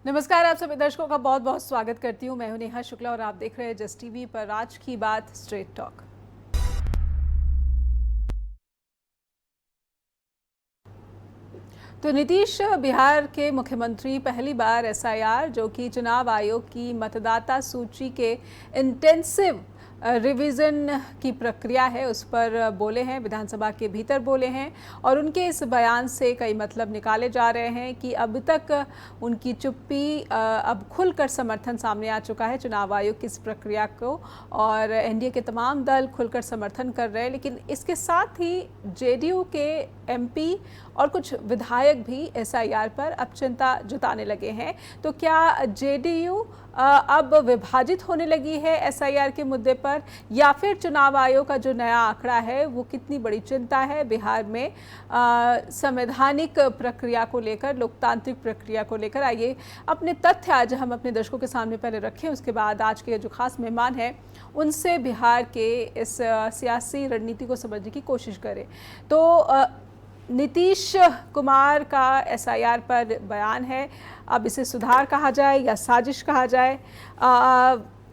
नमस्कार, आप सभी दर्शकों का बहुत बहुत स्वागत करती हूँ। मैं हूँ नेहा शुक्ला और आप देख रहे हैं जस्ट टीवी पर आज की बात स्ट्रेट टॉक। तो नीतीश बिहार के मुख्यमंत्री पहली बार एसआईआर जो कि चुनाव आयोग की मतदाता सूची के इंटेंसिव रिवीजन की प्रक्रिया है उस पर बोले हैं, विधानसभा के भीतर बोले हैं और उनके इस बयान से कई मतलब निकाले जा रहे हैं कि अब तक उनकी चुप्पी अब खुलकर समर्थन सामने आ चुका है चुनाव आयोग की इस प्रक्रिया को और एनडीए के तमाम दल खुलकर समर्थन कर रहे हैं। लेकिन इसके साथ ही जेडीयू के एमपी और कुछ विधायक भी एसआईआर पर अब चिंता जताने लगे हैं। तो क्या जेडीयू अब विभाजित होने लगी है एसआईआर के मुद्दे पर, या फिर चुनाव आयोग का जो नया आंकड़ा है वो कितनी बड़ी चिंता है बिहार में संवैधानिक प्रक्रिया को लेकर, लोकतांत्रिक प्रक्रिया को लेकर? आइए अपने तथ्य आज हम अपने दर्शकों के सामने पहले रखें, उसके बाद आज के जो खास मेहमान हैं उनसे बिहार के इस सियासी रणनीति को समझने की कोशिश करें। तो नीतीश कुमार का एसआईआर पर बयान है, अब इसे सुधार कहा जाए या साजिश कहा जाए,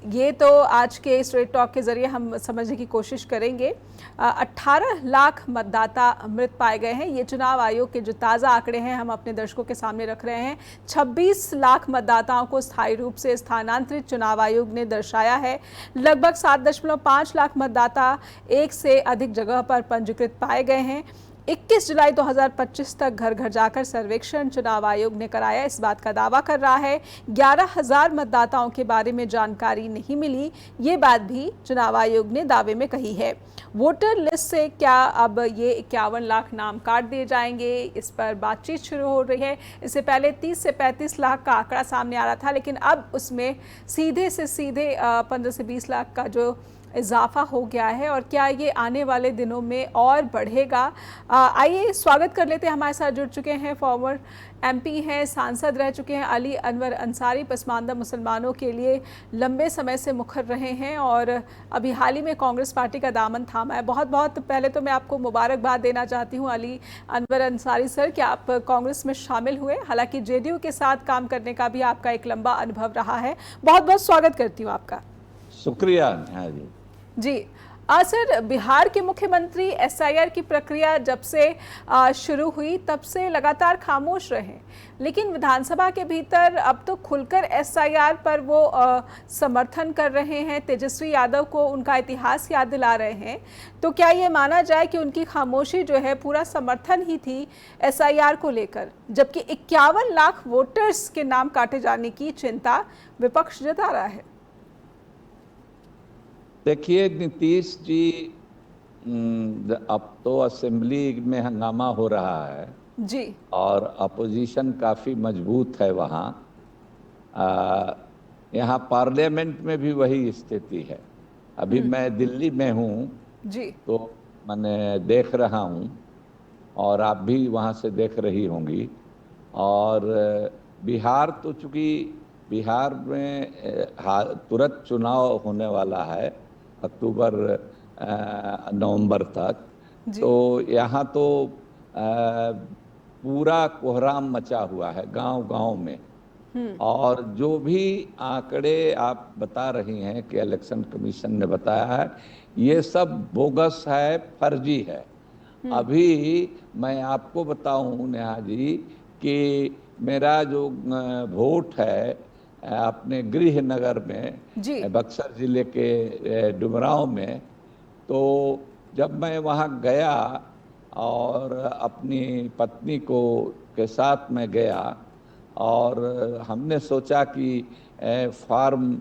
ये तो आज के स्ट्रेट टॉक के जरिए हम समझने की कोशिश करेंगे। 18 लाख मतदाता मृत पाए गए हैं, ये चुनाव आयोग के जो ताज़ा आंकड़े हैं हम अपने दर्शकों के सामने रख रहे हैं। 26 लाख मतदाताओं को स्थायी रूप से स्थानांतरित चुनाव आयोग ने दर्शाया है। लगभग 7.5 लाख मतदाता एक से अधिक जगह पर पंजीकृत पाए गए हैं। 21 जुलाई 2025 तक घर घर जाकर सर्वेक्षण चुनाव आयोग ने कराया, इस बात का दावा कर रहा है। 11,000 मतदाताओं के बारे में जानकारी नहीं मिली, ये बात भी चुनाव आयोग ने दावे में कही है। वोटर लिस्ट से क्या अब ये 51 लाख नाम काट दिए जाएंगे, इस पर बातचीत शुरू हो रही है। इससे पहले 30 से 35 लाख का आंकड़ा सामने आ रहा था, लेकिन अब उसमें सीधे से सीधे 15 से 20 लाख का जो इजाफा हो गया है और क्या ये आने वाले दिनों में और बढ़ेगा? आइए स्वागत कर लेते हैं। हमारे साथ जुड़ चुके हैं, फॉर्मर एमपी हैं, सांसद रह चुके हैं, अली अनवर अंसारी पसमानदा मुसलमानों के लिए लंबे समय से मुखर रहे हैं और अभी हाल ही में कांग्रेस पार्टी का दामन थामा है। बहुत बहुत पहले तो मैं आपको मुबारकबाद देना चाहती हूँ अली अनवर अंसारी सर कि आप कांग्रेस में शामिल हुए, हालांकि जेडीयू के साथ काम करने का भी आपका एक लंबा अनुभव रहा है। बहुत बहुत स्वागत करती हूँ आपका। शुक्रिया। हाँ जी सर, बिहार के मुख्यमंत्री एसआईआर की प्रक्रिया जब से शुरू हुई तब से लगातार खामोश रहे, लेकिन विधानसभा के भीतर अब तो खुलकर एसआईआर पर वो समर्थन कर रहे हैं, तेजस्वी यादव को उनका इतिहास याद दिला रहे हैं। तो क्या ये माना जाए कि उनकी खामोशी जो है पूरा समर्थन ही थी एसआईआर को लेकर, जबकि 51 लाख वोटर्स के नाम काटे जाने की चिंता विपक्ष जता रहा है? देखिए नीतीश जी, अब तो असेंबली में हंगामा हो रहा है जी, और अपोजिशन काफ़ी मजबूत है वहाँ। यहाँ पार्लियामेंट में भी वही स्थिति है। अभी मैं दिल्ली में हूँ जी, तो मैंने देख रहा हूँ और आप भी वहाँ से देख रही होंगी। और बिहार तो चूँकि बिहार में तुरंत चुनाव होने वाला है अक्टूबर नवंबर तक, तो यहाँ तो पूरा कोहराम मचा हुआ है गांव-गांव में। और जो भी आंकड़े आप बता रही हैं कि इलेक्शन कमीशन ने बताया है, ये सब बोगस है, फर्जी है। अभी मैं आपको बताऊं नेहा जी कि मेरा जो वोट है अपने गृह नगर में बक्सर जिले के डुमरांव में, तो जब मैं वहाँ गया और अपनी पत्नी को के साथ मैं गया और हमने सोचा कि फॉर्म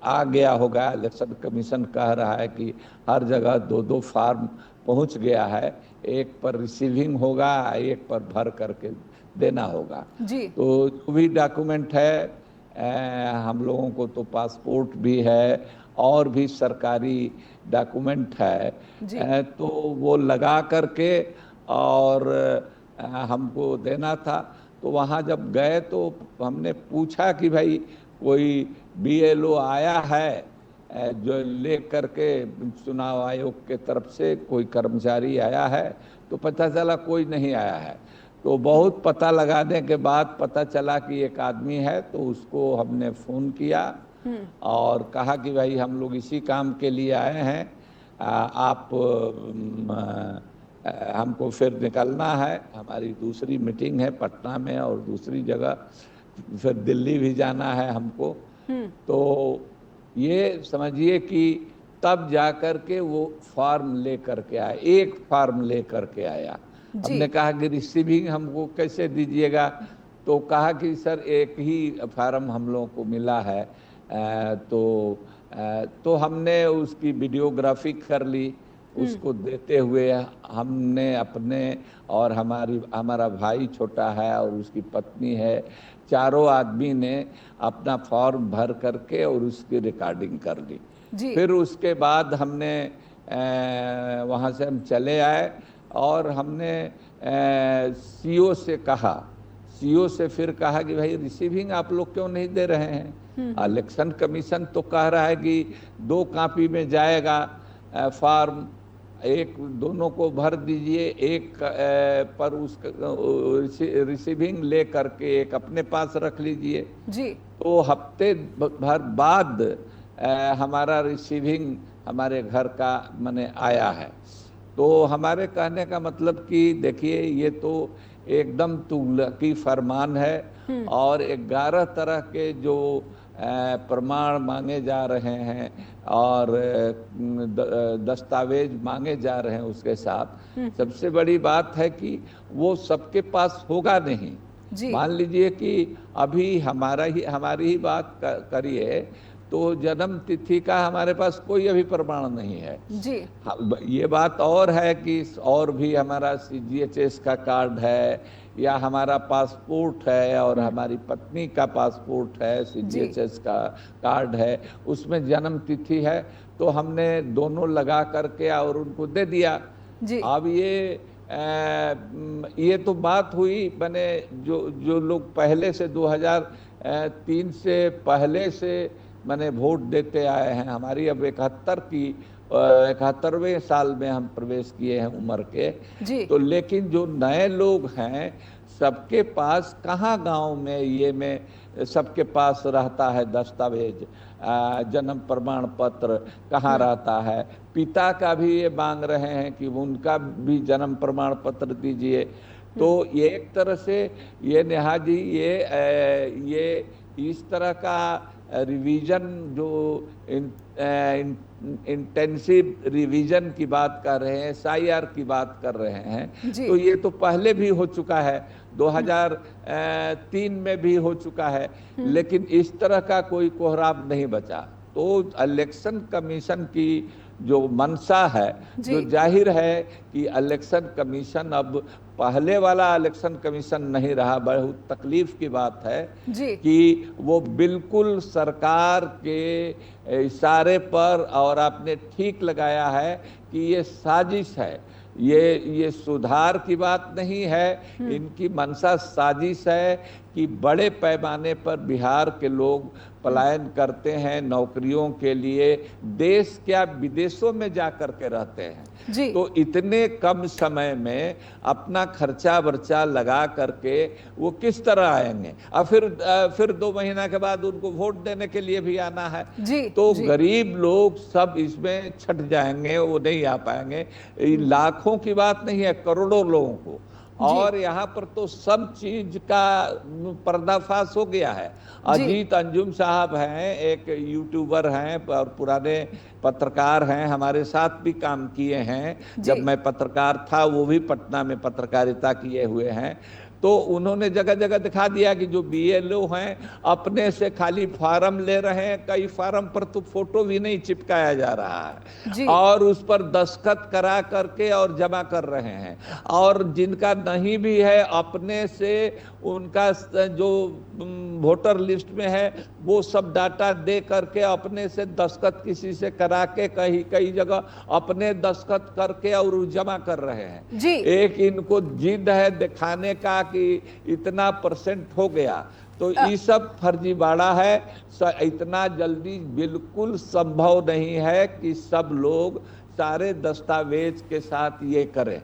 आ गया होगा, इलेक्शन कमीशन कह रहा है कि हर जगह 2-2 फॉर्म पहुंच गया है, एक पर रिसीविंग होगा, एक पर भर करके देना होगा। तो जो भी डॉक्यूमेंट है, हम लोगों को तो पासपोर्ट भी है और भी सरकारी डॉक्यूमेंट है, तो वो लगा करके और हमको देना था। तो वहाँ जब गए तो हमने पूछा कि भाई कोई बीएलओ आया है जो ले करके चुनाव आयोग के तरफ से कोई कर्मचारी आया है? तो पता चला कोई नहीं आया है। तो बहुत पता लगाने के बाद पता चला कि एक आदमी है, तो उसको हमने फ़ोन किया और कहा कि भाई हम लोग इसी काम के लिए आए हैं, आप हमको फिर निकलना है, हमारी दूसरी मीटिंग है पटना में और दूसरी जगह, फिर दिल्ली भी जाना है हमको। तो ये समझिए कि तब जाकर के वो फॉर्म ले करके आया, एक फॉर्म ले करके आया। हमने कहा कि रिसीविंग हमको कैसे दीजिएगा, तो कहा कि सर एक ही फार्म हम लोगों को मिला है। तो हमने उसकी वीडियोग्राफी कर ली, उसको देते हुए हमने अपने और हमारा भाई छोटा है और उसकी पत्नी है, चारों आदमी ने अपना फॉर्म भर करके और उसकी रिकॉर्डिंग कर ली। फिर उसके बाद हमने वहाँ से हम चले आए और हमने सीओ से कहा, सीओ से फिर कहा कि भाई रिसीविंग आप लोग क्यों नहीं दे रहे हैं? इलेक्शन कमीशन तो कह रहा है कि 2 कॉपी में जाएगा फॉर्म, एक दोनों को भर दीजिए, एक पर उसका रिसीविंग ले करके एक अपने पास रख लीजिए जी। तो हफ्ते भर बाद हमारा रिसीविंग हमारे घर का माने आया है। तो हमारे कहने का मतलब कि देखिए ये तो एकदम तुगलकी फरमान है और 11 तरह के जो प्रमाण मांगे जा रहे हैं और दस्तावेज मांगे जा रहे हैं उसके साथ। सबसे बड़ी बात है कि वो सबके पास होगा नहीं। मान लीजिए कि अभी हमारी ही बात करिए तो जन्म तिथि का हमारे पास कोई अभी प्रमाण नहीं है जी। ये बात और है कि और भी हमारा CGHS का कार्ड है या हमारा पासपोर्ट है और हमारी पत्नी का पासपोर्ट है, CGHS का कार्ड है, उसमें जन्म तिथि है, तो हमने दोनों लगा करके और उनको दे दिया जी। अब ये तो बात हुई मैंने जो लोग पहले से 2003 से पहले से मैंने वोट देते आए हैं। हमारी अब 71वें साल में हम प्रवेश किए हैं उम्र के जी। तो लेकिन जो नए लोग हैं सबके पास कहाँ गांव में ये में सबके पास रहता है दस्तावेज, जन्म प्रमाण पत्र कहाँ रहता है? पिता का भी ये मांग रहे हैं कि उनका भी जन्म प्रमाण पत्र दीजिए। तो ये एक तरह से ये नेहा जी ये इस तरह का रिवीजन जो इंटेंसिव रिवीजन की बात कर रहे हैं, SIR की बात कर रहे हैं, तो ये तो पहले भी हो चुका है, 2003 में भी हो चुका है, लेकिन इस तरह का कोई कोहराम नहीं बचा। तो इलेक्शन कमीशन की जो मंशा है, जो जाहिर है कि इलेक्शन कमीशन अब पहले वाला इलेक्शन कमीशन नहीं रहा। बहुत तकलीफ की बात है कि वो बिल्कुल सरकार के इशारे पर, और आपने ठीक लगाया है कि ये साजिश है, ये सुधार की बात नहीं है, इनकी मंशा साजिश है कि बड़े पैमाने पर बिहार के लोग पलायन करते हैं नौकरियों के लिए, देश क्या विदेशों में जा कर के रहते हैं जी। तो इतने कम समय में अपना खर्चा वर्चा लगा करके वो किस तरह आएंगे? और फिर 2 महीना के बाद उनको वोट देने के लिए भी आना है जी, तो जी। गरीब लोग सब इसमें छट जाएंगे, वो नहीं आ पाएंगे। लाखों की बात नहीं है, करोड़ों लोगों को। और यहाँ पर तो सब चीज का पर्दाफाश हो गया है। अजीत अंजुम साहब हैं, एक यूट्यूबर हैं और पुराने पत्रकार हैं, हमारे साथ भी काम किए हैं। जब मैं पत्रकार था वो भी पटना में पत्रकारिता किए हुए हैं। तो उन्होंने जगह जगह दिखा दिया कि जो BLO हैं अपने से खाली फार्म ले रहे हैं, कई फार्म पर तो फोटो भी नहीं चिपकाया जा रहा है और उस पर दस्तखत करा करके और जमा कर रहे हैं। और जिनका नहीं भी है अपने से उनका जो वोटर लिस्ट में है वो सब डाटा दे करके अपने से दस्तखत किसी से करा के कई जगह अपने दस्तखत करके और जमा कर रहे हैं जी। एक इनको जिद है दिखाने का कि इतना % हो गया, तो ये सब फर्जीवाड़ा है। इतना जल्दी बिल्कुल संभव नहीं है कि सब लोग सारे दस्तावेज के साथ ये करें।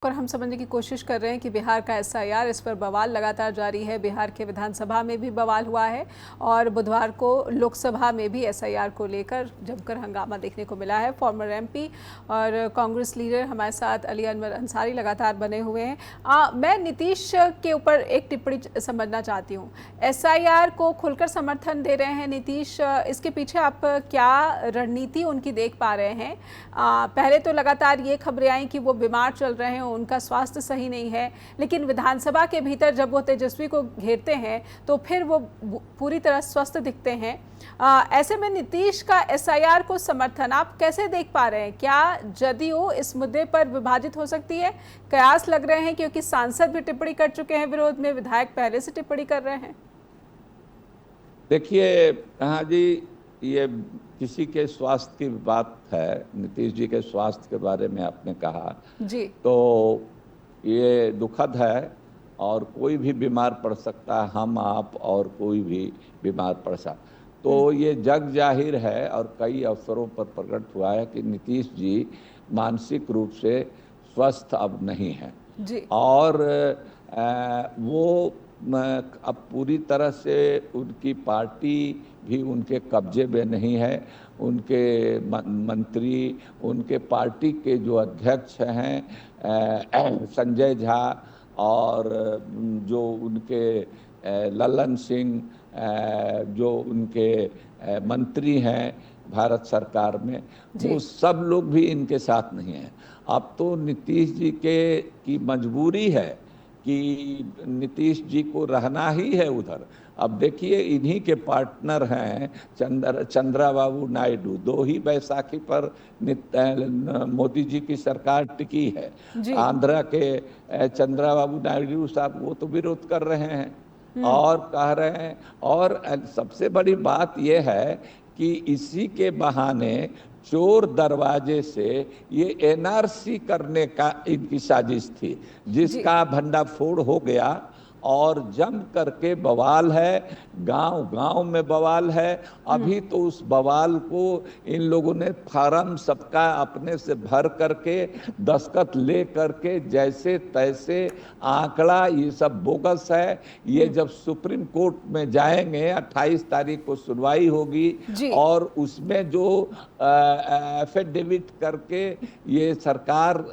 और हम समझने की कोशिश कर रहे हैं कि बिहार का एसआईआर, इस पर बवाल लगातार जारी है। बिहार के विधानसभा में भी बवाल हुआ है और बुधवार को लोकसभा में भी एसआईआर को लेकर जमकर हंगामा देखने को मिला है। फॉर्मर एमपी और कांग्रेस लीडर हमारे साथ अली अनवर अंसारी लगातार बने हुए हैं। मैं नीतीश के ऊपर एक टिप्पणी समझना चाहती हूँ। एसआईआर को खुलकर समर्थन दे रहे हैं नीतीश, इसके पीछे आप क्या रणनीति उनकी देख पा रहे हैं? पहले तो लगातार ये खबरें आई कि वो बीमार चल रहे हैं, उनका स्वास्थ्य सही नहीं है, लेकिन विधानसभा के भीतर जब वो तेजस्वी को घेरते हैं तो फिर वो पूरी तरह स्वस्थ दिखते हैं। ऐसे में नीतीश का एसआईआर को समर्थन आप कैसे देख पा रहे हैं? क्या जदयू इस मुद्दे पर विभाजित हो सकती है? कयास लग रहे हैं क्योंकि सांसद भी टिप्पणी कर चुके हैं विरोध में, विधायक पहले से टिप्पणी कर रहे हैं। देखिए, हाँ जी, ये किसी के स्वास्थ्य की बात है। नीतीश जी के स्वास्थ्य के बारे में आपने कहा जी, तो ये दुखद है और कोई भी बीमार पड़ सकता है, हम आप और कोई भी बीमार पड़ सकता। तो ये जग जाहिर है और कई अवसरों पर प्रकट हुआ है कि नीतीश जी मानसिक रूप से स्वस्थ अब नहीं हैं जी, और वो अब पूरी तरह से उनकी पार्टी भी उनके कब्जे में नहीं है। उनके मंत्री, उनके पार्टी के जो अध्यक्ष हैं संजय झा और जो उनके ललन सिंह, जो उनके मंत्री हैं भारत सरकार में, वो सब लोग भी इनके साथ नहीं हैं। अब तो नीतीश जी की मजबूरी है कि नीतीश जी को रहना ही है उधर। अब देखिए, इन्हीं के पार्टनर हैं चंद्राबाबू नायडू। 2 ही बैसाखी पर मोदी जी की सरकार टिकी है। आंध्रा के चंद्राबाबू नायडू साहब वो तो विरोध कर रहे हैं और कह रहे हैं। और सबसे बड़ी बात यह है कि इसी के बहाने चोर दरवाजे से ये एनआरसी करने का इनकी साजिश थी, जिसका भंडाफोड़ हो गया और जम करके बवाल है, गांव गांव में बवाल है। अभी तो उस बवाल को इन लोगों ने फार्म सबका अपने से भर करके दस्तखत ले करके जैसे तैसे आंकड़ा, ये सब बोगस है। ये जब सुप्रीम कोर्ट में जाएंगे, 28 तारीख को सुनवाई होगी और उसमें जो एफिडेविट करके ये सरकार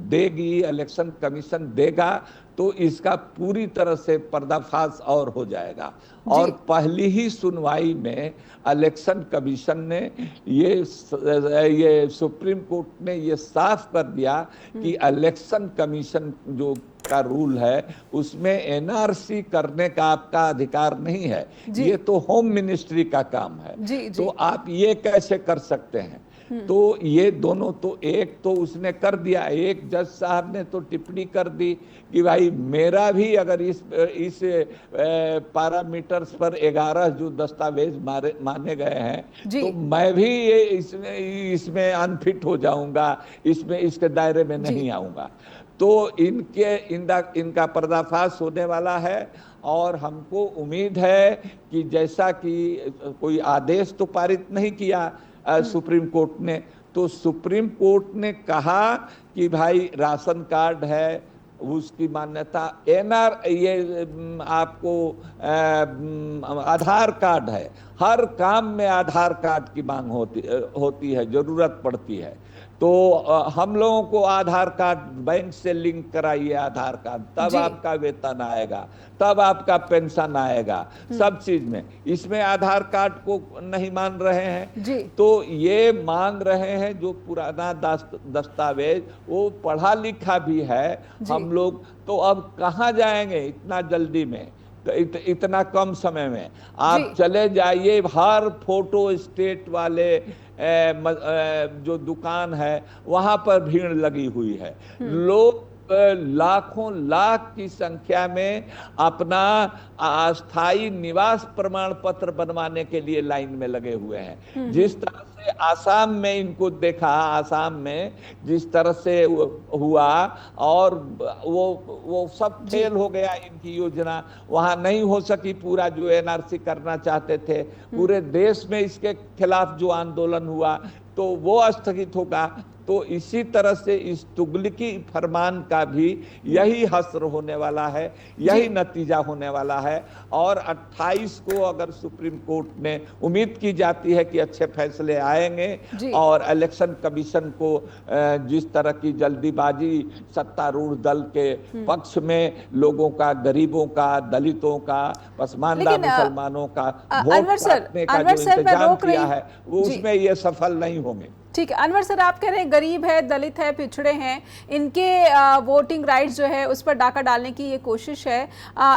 देगी, इलेक्शन कमीशन देगा, तो इसका पूरी तरह से पर्दाफाश और हो जाएगा। और पहली ही सुनवाई में इलेक्शन कमीशन ने ये सुप्रीम कोर्ट ने ये साफ कर दिया कि इलेक्शन कमीशन जो का रूल है उसमें एनआरसी करने का आपका अधिकार नहीं है। ये तो होम मिनिस्ट्री का काम है। तो आप ये कैसे कर सकते हैं? तो ये दोनों, तो एक तो उसने कर दिया, एक जज साहब ने तो टिप्पणी कर दी कि भाई मेरा भी अगर इस पैरामीटर्स पर 11 जो दस्तावेज माने गए हैं तो मैं भी ये इसमें अनफिट हो जाऊंगा, इसमें इसके दायरे में नहीं आऊंगा। तो इनका पर्दाफाश होने वाला है और हमको उम्मीद है कि जैसा कि कोई आदेश तो पारित नहीं किया सुप्रीम कोर्ट ने, तो सुप्रीम कोर्ट ने कहा कि भाई राशन कार्ड है, उसकी मान्यता, ये आपको आधार कार्ड है, हर काम में आधार कार्ड की मांग होती है, जरूरत पड़ती है। तो हम लोगों को आधार कार्ड बैंक से लिंक कराइए, आधार कार्ड, तब आपका वेतन आएगा, तब आपका पेंशन आएगा, सब चीज में। इसमें आधार कार्ड को नहीं मान रहे हैं। तो ये मांग रहे हैं जो पुराना दस्तावेज, वो पढ़ा लिखा भी है हम लोग, तो अब कहाँ जाएंगे इतना जल्दी में, इतना कम समय में? आप चले जाइए, हर फोटो स्टेट वाले जो दुकान है वहां पर भीड़ लगी हुई है। लोग लाखों लाख की संख्या में अपना अस्थायी निवास प्रमाण पत्र बनवाने के लिए लाइन में लगे हुए हैं। जिस तरह से आसाम में इनको देखा, आसाम में जिस तरह से हुआ और वो सब फेल हो गया, इनकी योजना वहां नहीं हो सकी। पूरा जो एनआरसी करना चाहते थे, पूरे देश में इसके खिलाफ जो आंदोलन हुआ तो वो स्थगित होगा। तो इसी तरह से इस तुगलकी फरमान का भी यही हस्र होने वाला है, यही नतीजा होने वाला है। और 28 को अगर सुप्रीम कोर्ट ने, उम्मीद की जाती है कि अच्छे फैसले आएंगे और इलेक्शन कमीशन को जिस तरह की जल्दीबाजी सत्तारूढ़ दल के पक्ष में लोगों का, गरीबों का, दलितों का, पसमानदा मुसलमानों का वोट काटने का जो इंतजाम किया है वो उसमें ये सफल नहीं होंगे। ठीक है अनवर सर, आप कह रहे हैं गरीब है, दलित है, पिछड़े हैं, इनके वोटिंग राइट्स जो है उस पर डाका डालने की ये कोशिश है।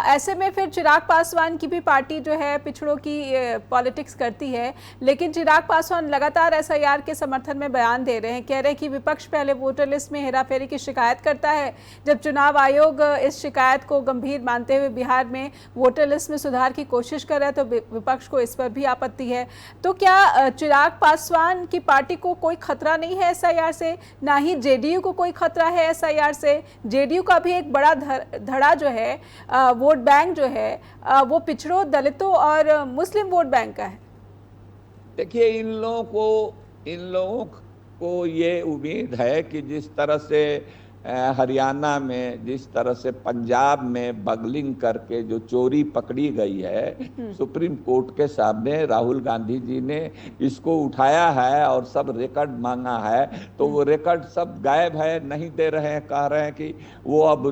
ऐसे में फिर चिराग पासवान की भी पार्टी जो है पिछड़ों की पॉलिटिक्स करती है, लेकिन चिराग पासवान लगातार एसआईआर के समर्थन में बयान दे रहे हैं, कह रहे हैं कि विपक्ष पहले वोटर लिस्ट में हेराफेरी की शिकायत करता है, जब चुनाव आयोग इस शिकायत को गंभीर मानते हुए बिहार में वोटर लिस्ट में सुधार की कोशिश कर रहा है तो विपक्ष को इस पर भी आपत्ति है। तो क्या चिराग पासवान की पार्टी को कोई खतरा नहीं है एसआईआर से, ना ही जेडीयू को कोई खतरा है एसआईआर से? जेडीयू का भी एक बड़ा धड़ा जो है, वोट बैंक जो है, वो पिछड़ों, दलितों और मुस्लिम वोट बैंक का है। देखिए इन लोगों को ये उम्मीद है कि जिस तरह से हरियाणा में, जिस तरह से पंजाब में बगलिंग करके जो चोरी पकड़ी गई है, सुप्रीम कोर्ट के सामने राहुल गांधी जी ने इसको उठाया है और सब रिकॉर्ड मांगा है, तो वो रिकॉर्ड सब गायब है, नहीं दे रहे हैं, कह रहे हैं कि वो अब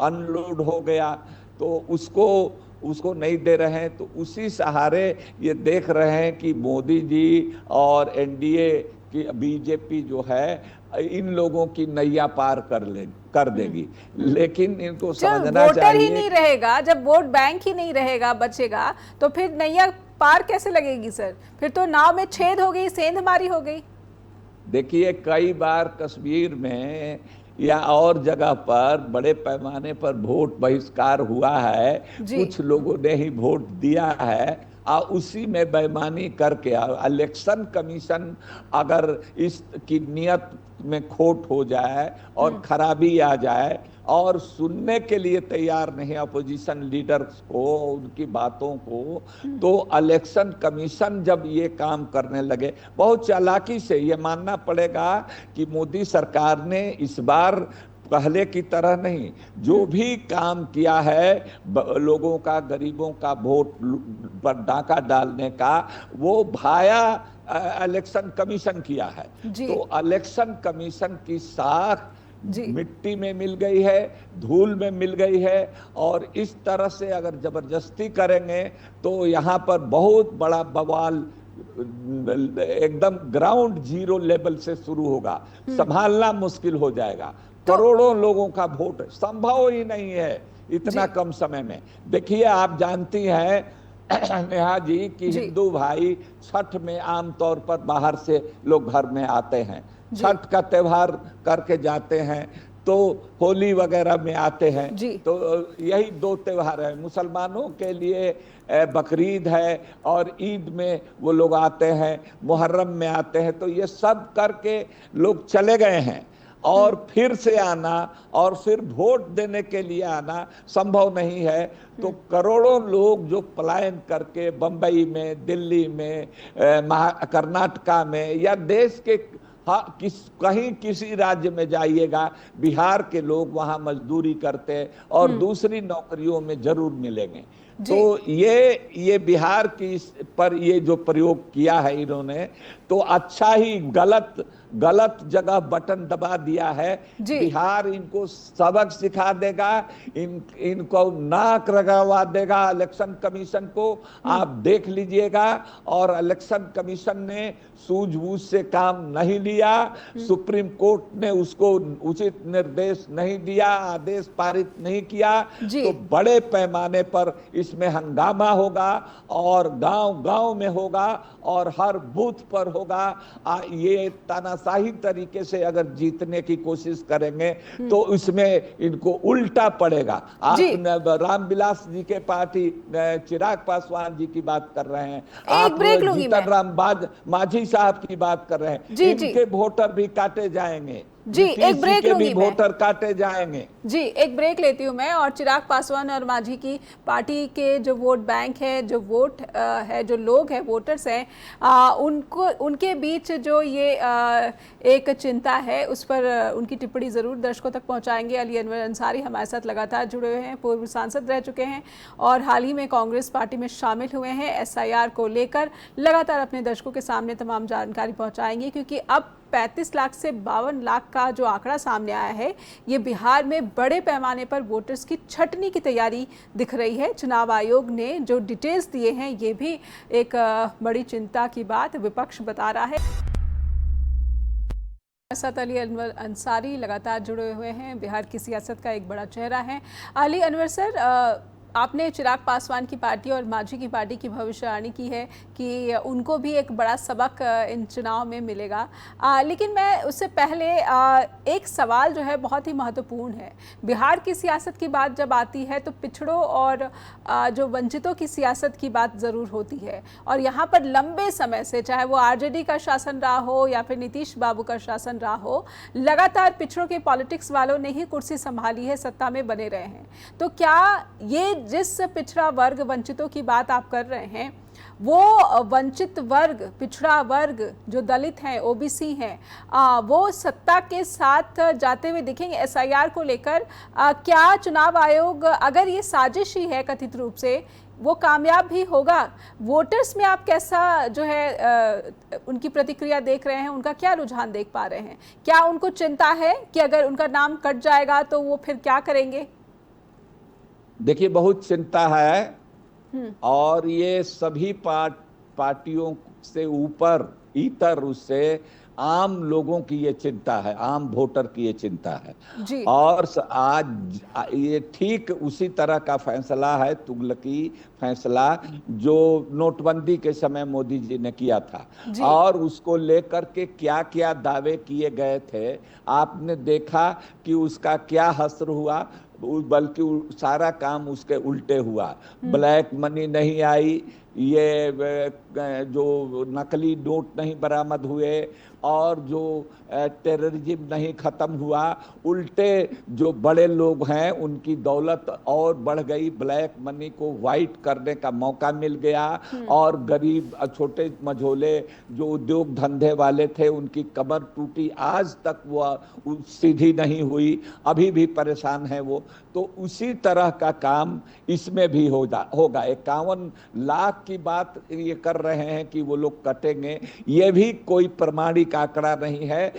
अनलोड हो गया, तो उसको नहीं दे रहे हैं। तो उसी सहारे ये देख रहे हैं कि मोदी जी और एनडीए की बीजेपी जो है इन लोगों की नैया पार कर देगी। लेकिन इनको समझना चाहिए, ही नहीं रहेगा, जब वोट बैंक ही नहीं रहेगा, बचेगा, तो फिर नैया पार कैसे लगेगी सर? फिर तो नाव में छेद हो गई, सेंधमारी हो गई। देखिए कई बार कश्मीर में या और जगह पर बड़े पैमाने पर वोट बहिष्कार हुआ है, कुछ लोगों ने ही वोट दिया है और उसी में बेईमानी करके इलेक्शन कमीशन अगर इसकी नियत में खोट हो जाए और खराबी आ जाए और सुनने के लिए तैयार नहीं अपोजिशन लीडर्स को, उनकी बातों को, तो इलेक्शन कमीशन जब ये काम करने लगे, बहुत चालाकी से, ये मानना पड़ेगा कि मोदी सरकार ने इस बार पहले की तरह नहीं, जो भी काम किया है लोगों का, गरीबों का वोट पर डाका डालने का, वो भाया इलेक्शन कमीशन किया है। तो इलेक्शन कमीशन की साख मिट्टी में मिल गई है, धूल में मिल गई है, और इस तरह से अगर जबरदस्ती करेंगे तो यहाँ पर बहुत बड़ा बवाल एकदम ग्राउंड जीरो लेवल से शुरू होगा, संभालना मुश्किल हो जाएगा। करोड़ों लोगों का वोट संभव ही नहीं है इतना कम समय में। देखिए आप जानती हैं नेहा जी कि हिंदू भाई छठ में आमतौर पर बाहर से लोग घर में आते हैं, छठ का त्योहार करके जाते हैं, तो होली वगैरह में आते हैं, तो यही दो त्योहार है। मुसलमानों के लिए बकरीद है और ईद में वो लोग आते हैं, मुहर्रम में आते हैं, तो ये सब करके लोग चले गए हैं और फिर से आना और फिर वोट देने के लिए आना संभव नहीं है। तो करोड़ों लोग जो पलायन करके बंबई में, दिल्ली में, कर्नाटका में या देश के कहीं किसी राज्य में जाइएगा, बिहार के लोग वहां मजदूरी करते और दूसरी नौकरियों में जरूर मिलेंगे। तो ये बिहार की पर ये जो प्रयोग किया है इन्होंने, तो अच्छा ही गलत जगह बटन दबा दिया है। बिहार इनको सबक सिखा देगा, इनको नाक रगड़वा देगा इलेक्शन कमीशन को, आप देख लीजिएगा। और इलेक्शन कमीशन ने सूझबूझ से काम नहीं लिया, सुप्रीम कोर्ट ने उसको उचित निर्देश नहीं दिया, आदेश पारित नहीं किया, तो बड़े पैमाने पर इसमें हंगामा होगा और गांव-गांव में होगा और हर बूथ पर होगा। ये तानाशाही तरीके से अगर जीतने की कोशिश करेंगे तो इसमें इनको उल्टा पड़ेगा। आप रामविलास जी के पार्टी चिराग पासवान जी की बात कर रहे हैं, आप जीतन राम मांझी साहब की बात कर रहे हैं, इनके वोटर भी काटे जाएंगे। जी, एक ब्रेक के भी लूंगी मैं। वोटर काटे जाएंगे। जी, एक ब्रेक लेती हूँ मैं। और चिराग पासवान और मांझी की पार्टी के जो वोट बैंक है, जो वोट है, जो लोग हैं, वोटर्स हैं, उनको, उनके बीच जो ये एक चिंता है, उस पर उनकी टिप्पणी ज़रूर दर्शकों तक पहुँचाएंगे। अली अनवर अंसारी हमारे साथ लगातार जुड़े हुए हैं, पूर्व सांसद रह चुके हैं और हाल ही में कांग्रेस पार्टी में शामिल हुए हैं। SIR को लेकर लगातार अपने दर्शकों के सामने तमाम जानकारी पहुँचाएंगे, क्योंकि अब 35 लाख से 52 लाख का जो आंकड़ा सामने आया है, ये बिहार में बड़े पैमाने पर वोटर्स की छंटनी की तैयारी दिख रही है। चुनाव आयोग ने जो डिटेल्स दिए हैं, ये भी एक बड़ी चिंता की बात विपक्ष बता रहा है। साथ अली अनवर अंसारी लगातार जुड़े हुए हैं, बिहार की सियासत का एक बड़ा चेहरा है। अली अनवर सर, आपने चिराग पासवान की पार्टी और मांझी की पार्टी की भविष्यवाणी की है कि उनको भी एक बड़ा सबक इन चुनाव में मिलेगा, लेकिन मैं उससे पहले एक सवाल जो है बहुत ही महत्वपूर्ण है। बिहार की सियासत की बात जब आती है तो पिछड़ों और जो वंचितों की सियासत की बात ज़रूर होती है, और यहाँ पर लंबे समय से, चाहे वो RJD का शासन रहा हो या फिर नीतीश बाबू का शासन रहा हो, लगातार पिछड़ों के पॉलिटिक्स वालों ने ही कुर्सी संभाली है, सत्ता में बने रहे हैं। तो क्या ये जिस पिछड़ा वर्ग, वंचितों की बात आप कर रहे हैं, वो वंचित वर्ग, पिछड़ा वर्ग जो दलित हैं, OBC हैं, वो सत्ता के साथ जाते हुए दिखेंगे SIR को लेकर? क्या चुनाव आयोग, अगर ये साजिश ही है कथित रूप से, वो कामयाब भी होगा? वोटर्स में आप कैसा जो है उनकी प्रतिक्रिया देख रहे हैं, उनका क्या रुझान देख पा रहे हैं? क्या उनको चिंता है कि अगर उनका नाम कट जाएगा तो वो फिर क्या करेंगे? देखिए, बहुत चिंता है, और ये सभी पार्टियों से ऊपर, इतर उससे आम लोगों की ये चिंता है, आम वोटर की ये चिंता है जी। और आज ये ठीक उसी तरह का फैसला है, तुगलकी फैसला, जो नोटबंदी के समय मोदी जी ने किया था, और उसको लेकर के क्या क्या दावे किए गए थे, आपने देखा कि उसका क्या हश्र हुआ, बल्कि सारा काम उसके उल्टे हुआ। ब्लैक मनी नहीं आई, ये जो नकली नोट नहीं बरामद हुए, और जो टेररिज्म नहीं खत्म हुआ, उल्टे जो बड़े लोग हैं उनकी दौलत और बढ़ गई, ब्लैक मनी को वाइट करने का मौका मिल गया, और गरीब छोटे मझोले जो उद्योग धंधे वाले थे उनकी कमर टूटी, आज तक वो सीधी नहीं हुई, अभी भी परेशान है वो। तो उसी तरह का काम इसमें भी होगा। 51 लाख की बात ये कर रहे हैं कि वो लोग कटेंगे, ये भी कोई प्रमाणिक आंकड़ा नहीं है।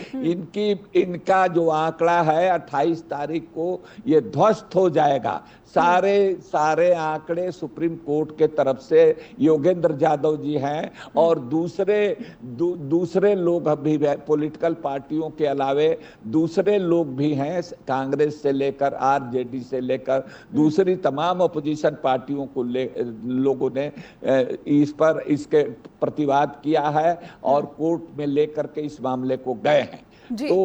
इनका जो आंकड़ा है 28 तारीख को ये ध्वस्त हो जाएगा। सारे आंकड़े सुप्रीम कोर्ट के तरफ से योगेंद्र यादव जी हैं, और दूसरे लोग भी पॉलिटिकल पार्टियों के अलावे दूसरे लोग भी हैं, कांग्रेस से लेकर RJD से लेकर दूसरी तमाम अपोजिशन पार्टियों को लोगों ने इसके प्रतिवाद किया है और कोर्ट में लेकर के इस मामले को गए हैं। तो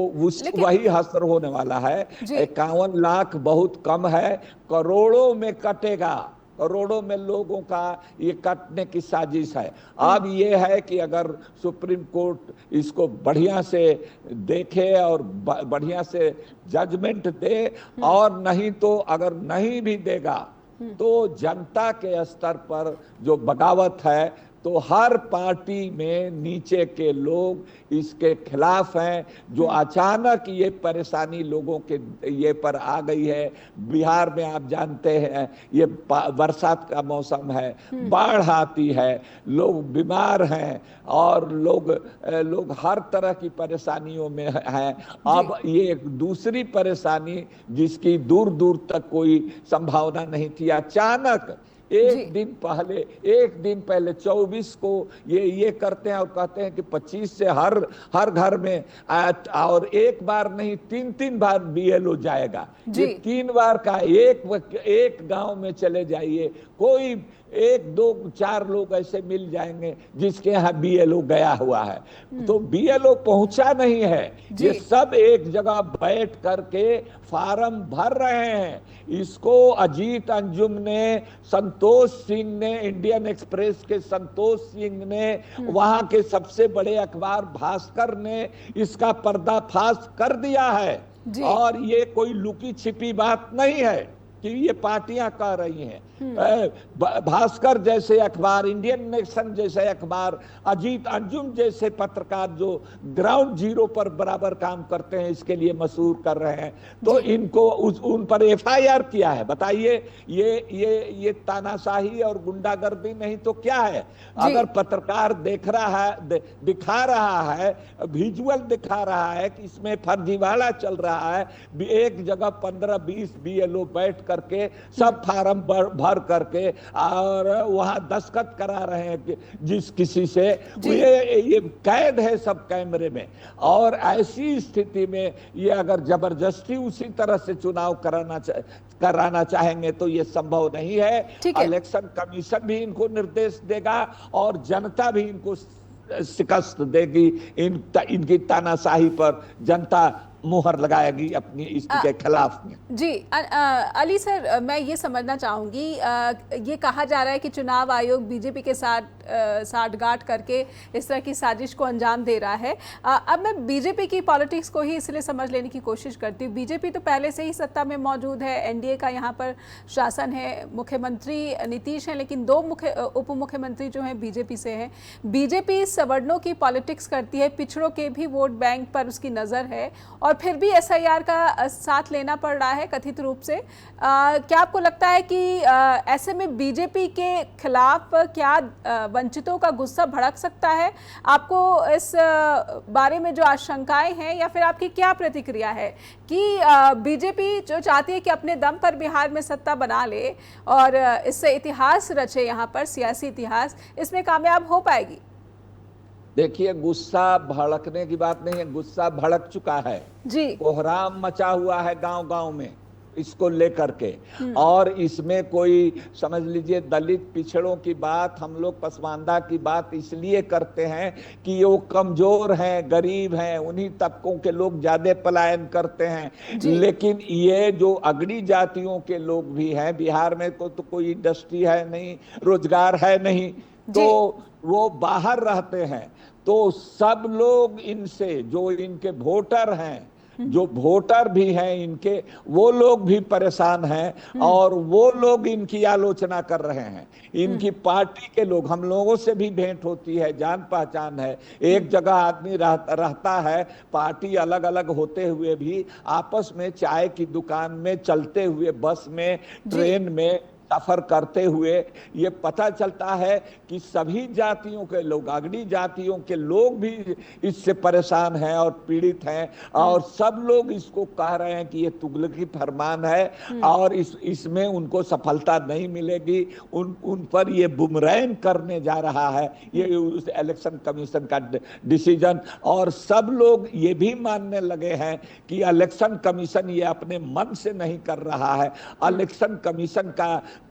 वही हश्र होने वाला है। 51 लाख बहुत कम है, करोड़ों में कटेगा, करोड़ों में लोगों का ये कटने की साजिश है। अब ये है कि अगर सुप्रीम कोर्ट इसको बढ़िया से देखे और बढ़िया से जजमेंट दे, और नहीं तो अगर नहीं भी देगा तो जनता के स्तर पर जो बगावत है, तो हर पार्टी में नीचे के लोग इसके खिलाफ हैं। जो अचानक ये परेशानी लोगों के ये पर आ गई है, बिहार में आप जानते हैं ये बरसात का मौसम है, बाढ़ आती है, लोग बीमार हैं, और लोग हर तरह की परेशानियों में हैं। अब ये एक दूसरी परेशानी जिसकी दूर दूर तक कोई संभावना नहीं थी, अचानक एक दिन पहले 24 को ये करते हैं और कहते हैं कि 25 से हर घर में, और एक बार नहीं 3 बार BLO जाएगा। ये 3 बार का, एक गांव में चले जाइए, कोई एक दो चार लोग ऐसे मिल जाएंगे जिसके यहाँ बीएलओ गया हुआ है, तो बीएलओ पहुंचा नहीं है। ये सब एक जगह बैठ करके फार्म भर रहे हैं। इसको अजीत अंजुम ने, संतोष सिंह ने, इंडियन एक्सप्रेस के संतोष सिंह ने, वहां के सबसे बड़े अखबार भास्कर ने इसका पर्दाफाश कर दिया है। और ये कोई लुकी छिपी बात नहीं है कि ये पार्टियां कह रही हैं। भास्कर जैसे अखबार, इंडियन नेशन जैसे अखबार, अजीत अंजुम जैसे पत्रकार जो ग्राउंड जीरो पर बराबर काम करते हैं, इसके लिए मशहूर कर रहे हैं, तो इनको उन पर एफआईआर किया है। बताइए, ये तानाशाही और गुंडागर्दी नहीं तो क्या है? अगर पत्रकार देख रहा है, दिखा रहा है, विजुअल दिखा रहा है कि इसमें फर्जीवाड़ा चल रहा है, एक जगह 15-20 बीएलओ बैठ करके सब फार्म भर करके और वहां दस्तखत करा रहे हैं कि जिस किसी से, ये कैद है सब कैमरे में। और ऐसी स्थिति में ये अगर जबरदस्ती उसी तरह से चुनाव कराना चाहेंगे तो ये संभव नहीं है। इलेक्शन कमीशन भी इनको निर्देश देगा और जनता भी इनको शिकस्त देगी। इनकी तानाशाही पर जनता मुहर लगाएगी अपनी इसके खिलाफ में। जी अली सर, मैं ये समझना चाहूँगी, ये कहा जा रहा है कि चुनाव आयोग बीजेपी के साथ साठगांठ करके इस तरह की साजिश को अंजाम दे रहा है। अब मैं बीजेपी की पॉलिटिक्स को ही इसलिए समझ लेने की कोशिश करती हूँ। बीजेपी तो पहले से ही सत्ता में मौजूद है, एनडीए का यहाँ पर शासन है, मुख्यमंत्री नीतीश हैं, लेकिन 2 उप मुख्यमंत्री जो हैं बीजेपी से हैं। बीजेपी सवर्णों की पॉलिटिक्स करती है, पिछड़ों के भी वोट बैंक पर उसकी नज़र है, और फिर भी एसआईआर का साथ लेना पड़ रहा है कथित रूप से। क्या आपको लगता है कि ऐसे में बीजेपी के खिलाफ क्या वंचितों का गुस्सा भड़क सकता है? आपको इस बारे में जो आशंकाएं हैं, या फिर आपकी क्या प्रतिक्रिया है कि बीजेपी जो चाहती है कि अपने दम पर बिहार में सत्ता बना ले और इससे इतिहास रचे, यहाँ पर सियासी इतिहास, इसमें कामयाब हो पाएगी? देखिए, गुस्सा भड़कने की बात नहीं है, गुस्सा भड़क चुका है जी। कोहराम मचा हुआ है गांव-गांव में इसको लेकर के। और इसमें कोई, समझ लीजिए, दलित पिछड़ों की बात, हम लोग पसमानदा की बात इसलिए करते हैं कि वो कमजोर हैं, गरीब हैं, उन्हीं तबकों के लोग ज्यादा पलायन करते हैं। लेकिन ये जो अगड़ी जातियों के लोग भी हैं, बिहार में तो कोई इंडस्ट्री है नहीं, रोजगार है नहीं, तो वो बाहर रहते हैं। तो सब लोग इनसे, जो इनके वोटर हैं, जो वोटर भी हैं इनके, वो लोग भी परेशान हैं और वो लोग इनकी आलोचना कर रहे हैं। इनकी पार्टी के लोग, हम लोगों से भी भेंट होती है, जान पहचान है, एक जगह आदमी रहता है, पार्टी अलग अलग होते हुए भी आपस में चाय की दुकान में, चलते हुए बस में, ट्रेन में सफर करते हुए ये पता चलता है कि सभी जातियों के लोग, अगड़ी जातियों के लोग भी इससे परेशान हैं और पीड़ित हैं, और सब लोग इसको कह रहे हैं कि ये तुगलकी फरमान है और इसमें उनको सफलता नहीं मिलेगी। उन पर ये बुमरैंग करने जा रहा है ये उस इलेक्शन कमीशन का डिसीजन। और सब लोग ये भी मानने लगे हैं कि इलेक्शन कमीशन ये अपने मन से नहीं कर रहा है। इलेक्शन कमीशन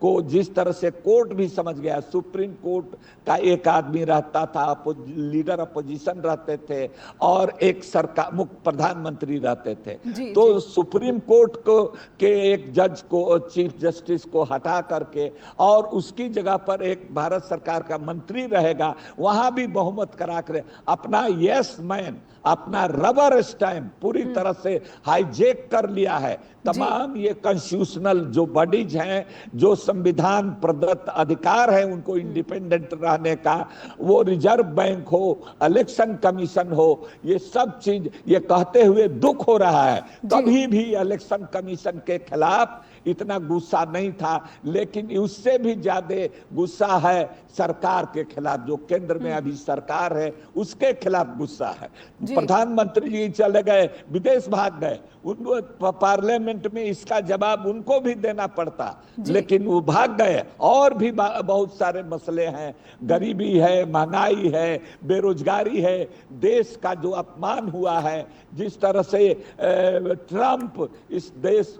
को जिस तरह से कोर्ट भी समझ गया, सुप्रीम कोर्ट का एक आदमी रहता था, लीडर अपोजिशन रहते थे, और एक सरकार मुख्य प्रधानमंत्री रहते थे। तो सुप्रीम कोर्ट के एक जज को, चीफ जस्टिस को हटा करके और उसकी जगह पर एक भारत सरकार का मंत्री रहेगा, वहां भी बहुमत करा कर अपना यस मैन, अपना रबर स्टैम्प पूरी तरह से हाईजेक कर लिया है। तमाम ये कॉन्स्टिट्यूशनल जो बॉडीज हैं, जो संविधान प्रदत्त अधिकार है उनको इंडिपेंडेंट रहने का, वो रिजर्व बैंक हो, इलेक्शन कमीशन हो, ये सब चीज ये कहते हुए दुख हो रहा है। कभी भी इलेक्शन कमीशन के खिलाफ इतना गुस्सा नहीं था, लेकिन उससे भी ज्यादा गुस्सा है सरकार के खिलाफ, जो केंद्र में अभी सरकार है उसके खिलाफ गुस्सा है। प्रधानमंत्री जी चले गए, विदेश भाग गए, उनको पार्लियामेंट में इसका जवाब उनको भी देना पड़ता, लेकिन लेकिन वो भाग गए। और भी बहुत सारे मसले हैं, गरीबी है, महंगाई है, बेरोजगारी है, देश का जो अपमान हुआ है, जिस तरह से ट्रंप इस देश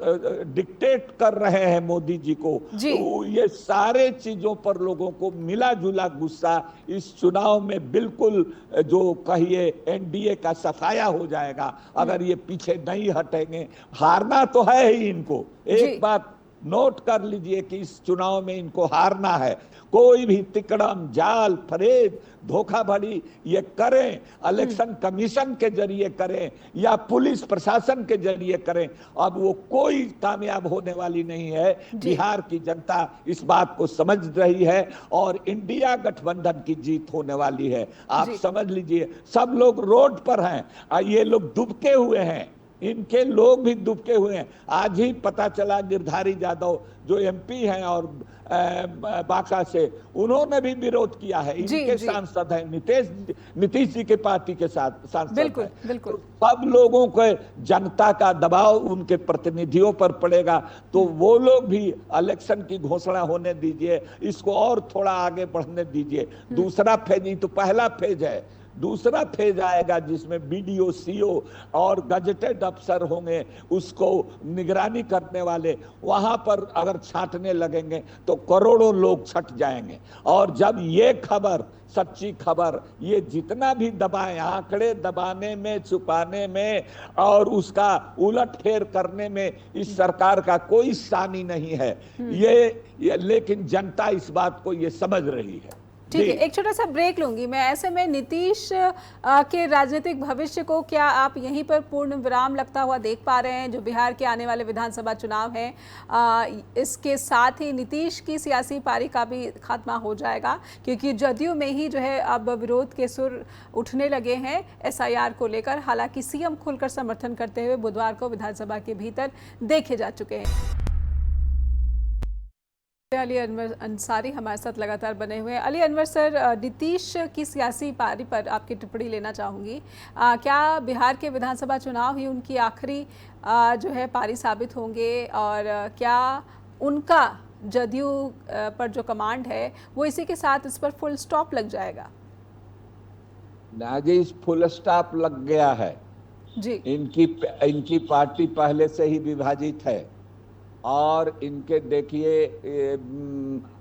डिक्टेट कर रहे हैं मोदी जी को, तो ये सारे चीजों पर लोगों को मिला जुला गुस्सा इस चुनाव में बिल्कुल जो कहिए एनडीए का सफाया हो जाएगा अगर ये पीछे नहीं हटेंगे। हारना तो है ही इनको, एक बात नोट कर लीजिए कि इस चुनाव में इनको हारना है। कोई भी तिकड़म, जाल, फरेब, धोखाधड़ी ये करें, इलेक्शन कमीशन के जरिए करें या पुलिस प्रशासन के जरिए करें, अब वो कोई कामयाब होने वाली नहीं है। बिहार की जनता इस बात को समझ रही है और इंडिया गठबंधन की जीत होने वाली है। आप समझ लीजिए, सब लोग रोड पर हैं, ये लोग दुबके हुए हैं, इनके लोग भी दुबके हुए हैं। आज ही पता चला गिरधारी यादव जो एमपी हैं और बांका से, उन्होंने भी विरोध किया है। इनके सांसद हैं, नीतीश जी के पार्टी के साथ सांसद हैं। बिल्कुल। तो सब लोगों को जनता का दबाव उनके प्रतिनिधियों पर पड़ेगा, तो वो लोग भी इलेक्शन की घोषणा होने दीजिए, इसको और थोड़ा आगे बढ़ने दीजिए। दूसरा फेज, ये तो पहला फेज है, दूसरा फेज आएगा जिसमें बीडीओ, सीओ और गजेटेड अफसर होंगे, उसको निगरानी करने वाले, वहां पर अगर छांटने लगेंगे तो करोड़ों लोग छट जाएंगे। और जब ये खबर, सच्ची खबर, ये जितना भी दबाएं, आंकड़े दबाने में, छुपाने में और उसका उलट फेर करने में इस सरकार का कोई सानी नहीं है। ये लेकिन जनता इस बात को ये समझ रही है। ठीक है, एक छोटा सा ब्रेक लूंगी मैं। ऐसे में नीतीश के राजनीतिक भविष्य को क्या आप यहीं पर पूर्ण विराम लगता हुआ देख पा रहे हैं? जो बिहार के आने वाले विधानसभा चुनाव हैं, इसके साथ ही नीतीश की सियासी पारी का भी खात्मा हो जाएगा, क्योंकि जदयू में ही जो है अब विरोध के सुर उठने लगे हैं एसआईआर को लेकर। हालांकि सीएम खुलकर समर्थन करते हुए बुधवार को विधानसभा के भीतर देखे जा चुके हैं। अली अनवर अंसारी हमारे साथ लगातार बने हुए हैं। अली अनवर सर, नीतीश की सियासी पारी पर आपकी टिप्पणी लेना चाहूँगी। क्या बिहार के विधानसभा चुनाव ही उनकी आखिरी जो है पारी साबित होंगे, और क्या उनका जदयू पर जो कमांड है वो इसी के साथ इस पर फुल स्टॉप लग जाएगा? जी, इस फुल स्टॉप लग गया है जी। इनकी पार्टी पहले से ही विभाजित है और इनके देखिए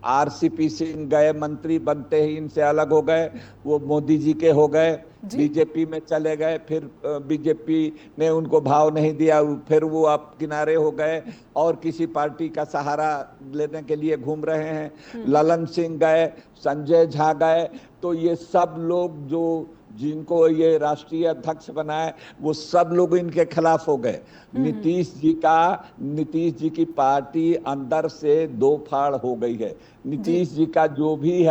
आरसीपी सिंह गए, मंत्री बनते ही इनसे अलग हो गए, वो मोदी जी के हो गए, बीजेपी में चले गए, फिर बीजेपी ने उनको भाव नहीं दिया, फिर वो अब किनारे हो गए और किसी पार्टी का सहारा लेने के लिए घूम रहे हैं। ललन सिंह गए, संजय झा गए, तो ये सब लोग जो जिनको ये राष्ट्रीय अध्यक्ष बनाए वो सब लोग इनके खिलाफ हो गए। नीतीश जी की पार्टी अंदर से दो फाड़ हो गई है। नीतीश जी का जो भी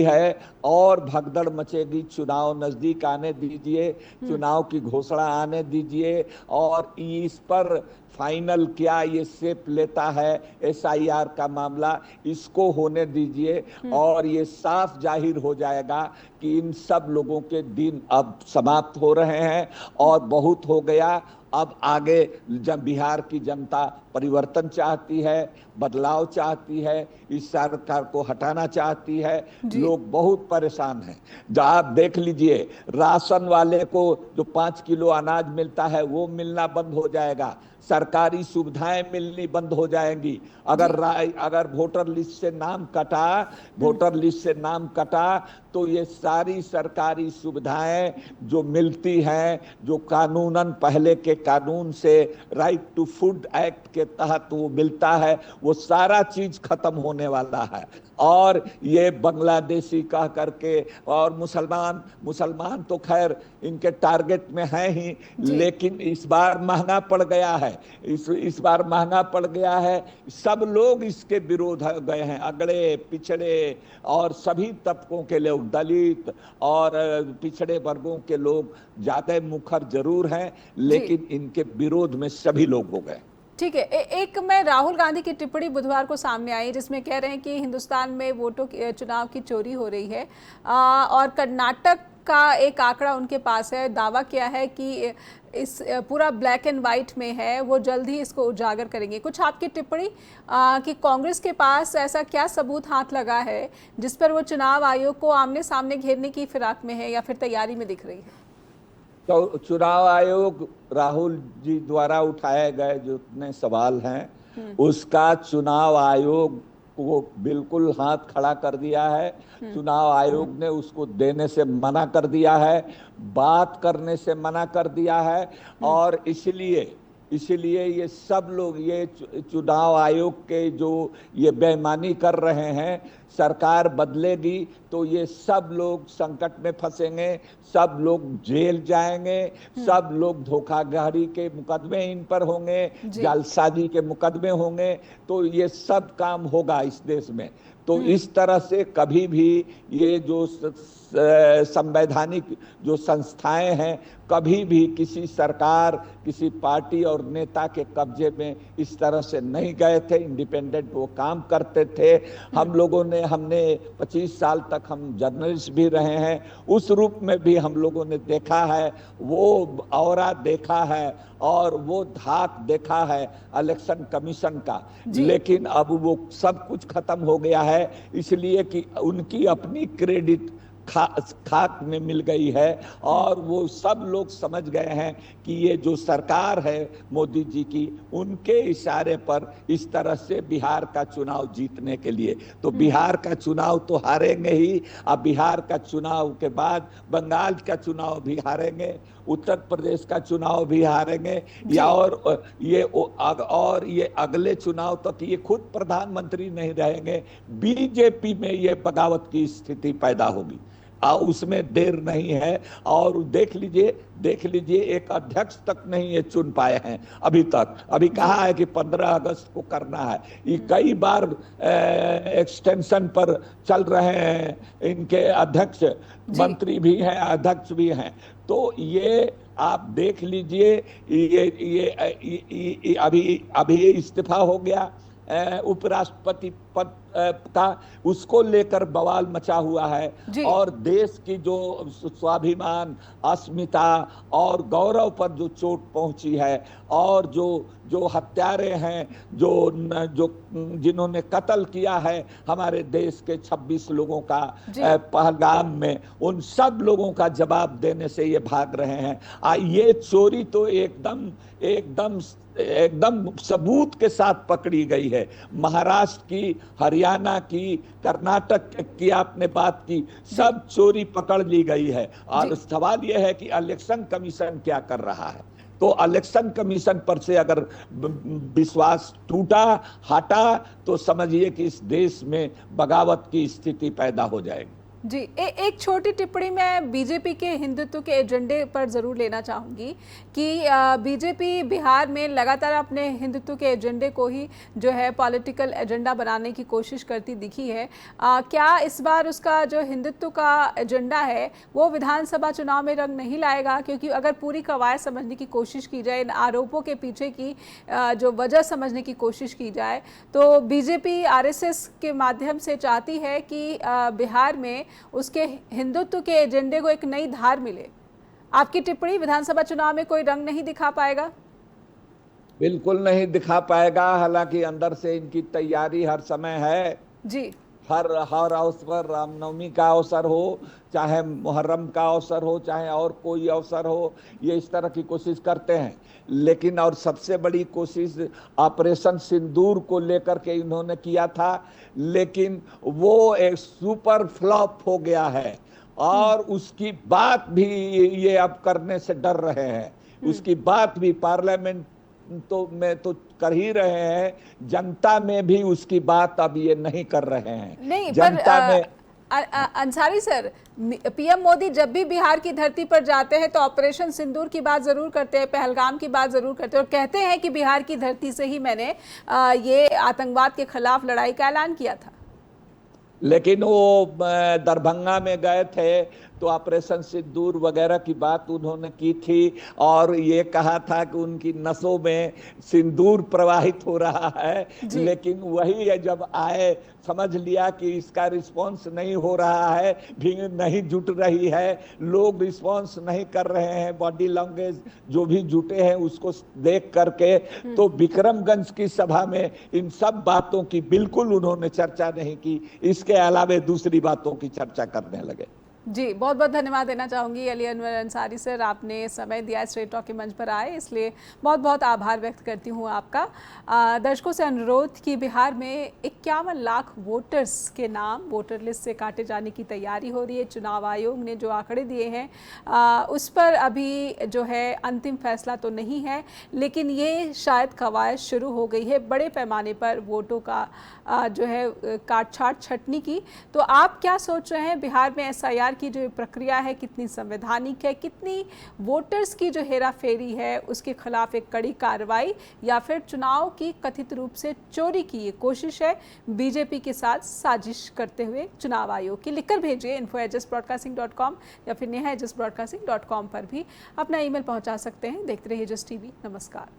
है और भगदड़ मचेगी। चुनाव नजदीक आने दीजिए, चुनाव की घोषणा आने दीजिए और इस पर फाइनल क्या ये शेप लेता है एसआईआर का मामला, इसको होने दीजिए और ये साफ जाहिर हो जाएगा कि इन सब लोगों के दिन अब समाप्त हो रहे हैं और बहुत हो गया। अब आगे जब बिहार की जनता परिवर्तन चाहती है, बदलाव चाहती है, इस सरकार को हटाना चाहती है, लोग बहुत परेशान हैं। जब आप देख लीजिए, राशन वाले को जो 5 किलो अनाज मिलता है वो मिलना बंद हो जाएगा, सरकारी सुविधाएं मिलनी बंद हो जाएंगी। अगर वोटर लिस्ट से नाम कटा तो ये सारी सरकारी सुविधाएं जो मिलती हैं, जो कानूनन पहले के कानून से राइट टू फूड एक्ट के तहत वो मिलता है, वो सारा चीज खत्म होने वाला है। और ये बांग्लादेशी कह करके और मुसलमान तो खैर इनके टारगेट में है ही, लेकिन इस बार महंगा पड़ गया है, इस बार महंगा पड़ गया है। सब लोग इसके विरोध गए हैं, अगड़े पिछड़े और सभी तबकों के लोग, दलित और पिछड़े वर्गों के लोग ज्यादा मुखर जरूर हैं, लेकिन इनके विरोध में सभी लोग हो गए। ठीक है, एक मैं राहुल गांधी की टिप्पणी बुधवार को सामने आई जिसमें कह रहे हैं कि हिंदुस्तान में वोटों की चुनाव की चोरी हो रही है, और कर्नाटक का एक आंकड़ा उनके पास है, दावा किया है कि इस पूरा ब्लैक एंड वाइट में है, वो जल्द ही इसको उजागर करेंगे। कुछ आपकी टिप्पणी कि कांग्रेस के पास ऐसा क्या सबूत हाथ लगा है जिस पर वो चुनाव आयोग को आमने सामने घेरने की फिराक में है या फिर तैयारी में दिख रही है? तो चुनाव आयोग राहुल जी द्वारा उठाए गए जो इतने सवाल हैं उसका चुनाव आयोग को बिल्कुल हाथ खड़ा कर दिया है। चुनाव आयोग ने उसको देने से मना कर दिया है, बात करने से मना कर दिया है। और इसलिए ये सब लोग ये चुनाव आयोग के जो ये बेईमानी कर रहे हैं, सरकार बदलेगी तो ये सब लोग संकट में फंसेंगे, सब लोग जेल जाएंगे, सब लोग धोखाधड़ी के मुकदमे इन पर होंगे, जालसाजी के मुकदमे होंगे, तो ये सब काम होगा इस देश में। तो इस तरह से कभी भी ये जो संवैधानिक जो संस्थाएं हैं कभी भी किसी सरकार, किसी पार्टी और नेता के कब्जे में इस तरह से नहीं गए थे। इंडिपेंडेंट वो काम करते थे। हमने 25 साल तक हम जर्नलिस्ट भी रहे हैं, उस रूप में भी हम लोगों ने देखा है, वो औरा देखा है और वो धाक देखा है इलेक्शन कमीशन का। लेकिन अब वो सब कुछ खत्म हो गया है, इसलिए कि उनकी अपनी क्रेडिट खाक में मिल गई है और वो सब लोग समझ गए हैं कि ये जो सरकार है मोदी जी की, उनके इशारे पर इस तरह से बिहार का चुनाव जीतने के लिए, तो बिहार का चुनाव तो हारेंगे ही। अब बिहार का चुनाव के बाद बंगाल का चुनाव भी हारेंगे, उत्तर प्रदेश का चुनाव भी हारेंगे, और ये अगले चुनाव तक ये खुद प्रधानमंत्री नहीं रहेंगे। बीजेपी में ये बगावत की स्थिति पैदा होगी, उसमें देर नहीं है। और देख लीजिए एक अध्यक्ष तक नहीं ये चुन पाए हैं अभी तक। अभी कहा है कि 15 अगस्त को करना है, ये कई बार एक्सटेंशन पर चल रहे हैं, इनके अध्यक्ष मंत्री भी हैं, अध्यक्ष भी हैं। तो ये आप देख लीजिए, ये अभी इस्तीफा हो गया उपराष्ट्रपति पद का, उसको लेकर बवाल मचा हुआ है और देश की जो स्वाभिमान, अस्मिता और गौरव पर जो चोट पहुंची है, और जो हत्यारे हैं, जो जिन्होंने कत्ल किया है हमारे देश के 26 लोगों का पहलगाम में, उन सब लोगों का जवाब देने से ये भाग रहे हैं। ये चोरी तो एकदम सबूत के साथ पकड़ी गई है। महाराष्ट्र की, हरियाणा की, कर्नाटक की आपने बात की, सब चोरी पकड़ ली गई है। और सवाल यह है कि इलेक्शन कमीशन क्या कर रहा है। तो इलेक्शन कमीशन पर से अगर विश्वास टूटा, हटा, तो समझिए कि इस देश में बगावत की स्थिति पैदा हो जाएगी। जी, एक छोटी टिप्पणी मैं बीजेपी के हिंदुत्व के एजेंडे पर ज़रूर लेना चाहूँगी कि बीजेपी बिहार में लगातार अपने हिंदुत्व के एजेंडे को ही जो है पॉलिटिकल एजेंडा बनाने की कोशिश करती दिखी है। क्या इस बार उसका जो हिंदुत्व का एजेंडा है वो विधानसभा चुनाव में रंग नहीं लाएगा? क्योंकि अगर पूरी कवायद समझने की कोशिश की जाए, इन आरोपों के पीछे की जो वजह समझने की कोशिश की जाए, तो बीजेपी आरएसएस के माध्यम से चाहती है कि बिहार में उसके हिंदुत्व के एजेंडे को एक नई धार मिले। आपकी टिप्पणी, विधानसभा चुनाव में कोई रंग नहीं दिखा पाएगा? बिल्कुल नहीं दिखा पाएगा। हालांकि अंदर से इनकी तैयारी हर समय है जी। हर अवसर, रामनवमी का अवसर हो, चाहे मुहर्रम का अवसर हो, चाहे और कोई अवसर हो, ये इस तरह की कोशिश करते हैं। लेकिन और सबसे बड़ी कोशिश ऑपरेशन सिंदूर को लेकर के इन्होंने किया था, लेकिन वो एक सुपर फ्लॉप हो गया है और उसकी बात भी ये अब करने से डर रहे हैं। उसकी बात भी पार्लियामेंट में तो कर ही रहे हैं, जनता में भी उसकी बात अब ये नहीं कर रहे हैं। नहीं, जनता में अंसारी सर, पीएम मोदी जब भी बिहार की धरती पर जाते हैं तो ऑपरेशन सिंदूर की बात जरूर करते हैं, पहलगाम की बात जरूर करते हैं और कहते हैं कि बिहार की धरती से ही मैंने ये आतंकवाद के खिलाफ लड़ाई का ऐलान किया था। लेकिन वो दरभंगा में गए थे तो ऑपरेशन सिंदूर वगैरह की बात उन्होंने की थी और ये कहा था कि उनकी नसों में सिंदूर प्रवाहित हो रहा है, लेकिन वही है जब आए समझ लिया कि इसका रिस्पांस नहीं हो रहा है, भीड़ नहीं जुट रही है, लोग रिस्पांस नहीं कर रहे हैं, बॉडी लैंग्वेज जो भी जुटे हैं उसको देख करके, तो विक्रमगंज की सभा में इन सब बातों की बिल्कुल उन्होंने चर्चा नहीं की, इसके अलावे दूसरी बातों की चर्चा करने लगे। जी, बहुत बहुत धन्यवाद देना चाहूँगी अली अनवर अंसारी सर, आपने समय दिया स्ट्रेट टॉक के मंच पर आए, इसलिए बहुत बहुत आभार व्यक्त करती हूँ आपका। दर्शकों से अनुरोध कि बिहार में 51 लाख वोटर्स के नाम वोटर लिस्ट से काटे जाने की तैयारी हो रही है। चुनाव आयोग ने जो आंकड़े दिए हैं उस पर अभी जो है अंतिम फैसला तो नहीं है, लेकिन ये शायद कवायद शुरू हो गई है बड़े पैमाने पर वोटों का जो है काट छाट छटनी की। तो आप क्या सोच रहे हैं, बिहार में SIR की जो प्रक्रिया है कितनी संवैधानिक है, कितनी वोटर्स की जो हेरा फेरी है उसके खिलाफ एक कड़ी कार्रवाई, या फिर चुनाव की कथित रूप से चोरी की ये कोशिश है बीजेपी के साथ साजिश करते हुए चुनाव आयोग की? लिखकर भेजिए info@justbroadcasting.com या फिर neha@justbroadcasting.com पर भी अपना ईमेल पहुंचा सकते हैं। देखते रहिए जस्ट टीवी। नमस्कार।